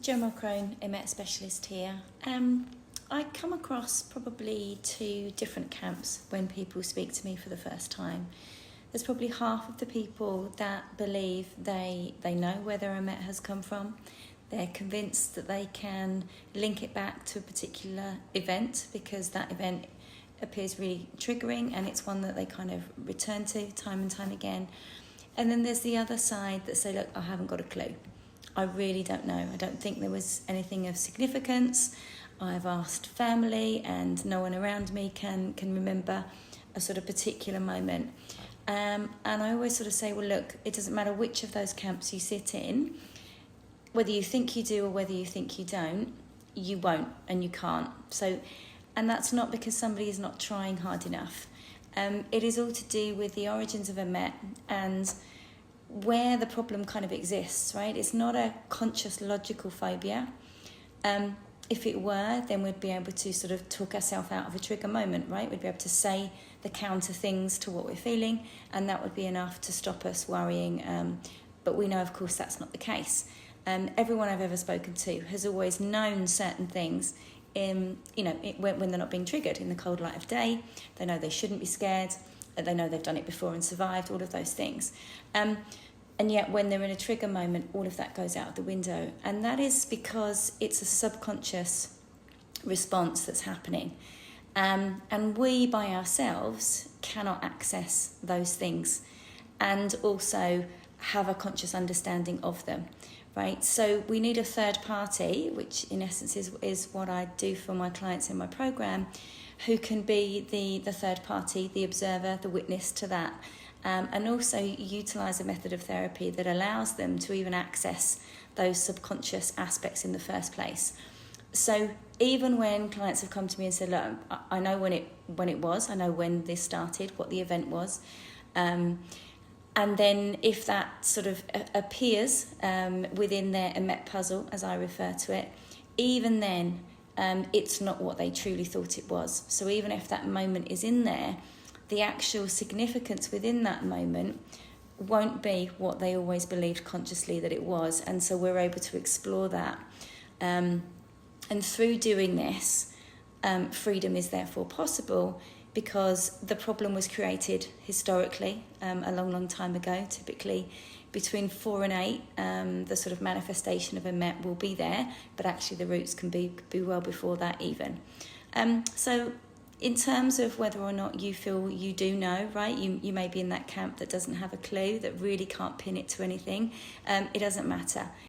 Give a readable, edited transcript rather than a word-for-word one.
Gemma Crone, Emet specialist here. I come across probably two different camps when people speak to me for the first time. There's probably half of the people that believe they know where their Emet has come from. They're convinced that they can link it back to a particular event because that event appears really triggering and it's one that they kind of return to time and time again. And then there's the other side that say, look, I haven't got a clue. I really don't know. I don't think there was anything of significance. I've asked family and no one around me can remember a sort of particular moment. And I always sort of say, well, look, it doesn't matter which of those camps you sit in, whether you think you do or whether you think you don't, you won't and you can't. So, and that's not because somebody is not trying hard enough. It is all to do with the origins of Emet and where the problem kind of exists, right? It's not a conscious logical phobia. If it were, then we'd be able to sort of talk ourselves out of a trigger moment, right? We'd be able to say the counter things to what we're feeling, and that would be enough to stop us worrying. But we know, of course, that's not the case. Everyone I've ever spoken to has always known certain things when they're not being triggered in the cold light of day. They know they shouldn't be scared. They know they've done it before and survived, all of those things. And yet when they're in a trigger moment, all of that goes out the window. And that is because it's a subconscious response that's happening. And we by ourselves cannot access those things and also have a conscious understanding of them, right? So we need a third party, which in essence is what I do for my clients in my program, who can be the third party, the observer, the witness to that. And also utilise a method of therapy that allows them to even access those subconscious aspects in the first place. So even when clients have come to me and said, look, I know when it was, I know when this started, what the event was, and then if that sort of appears within their Emet puzzle, as I refer to it, even then it's not what they truly thought it was. So even if that moment is in there, the actual significance within that moment won't be what they always believed consciously that it was. And so we're able to explore that. And through doing this, freedom is therefore possible because the problem was created historically a long time ago. Typically between 4 and 8, the sort of manifestation of Emet will be there, but actually the roots can be well before that even. So in terms of whether or not you feel you do know, right, you may be in that camp that doesn't have a clue, that really can't pin it to anything. It doesn't matter.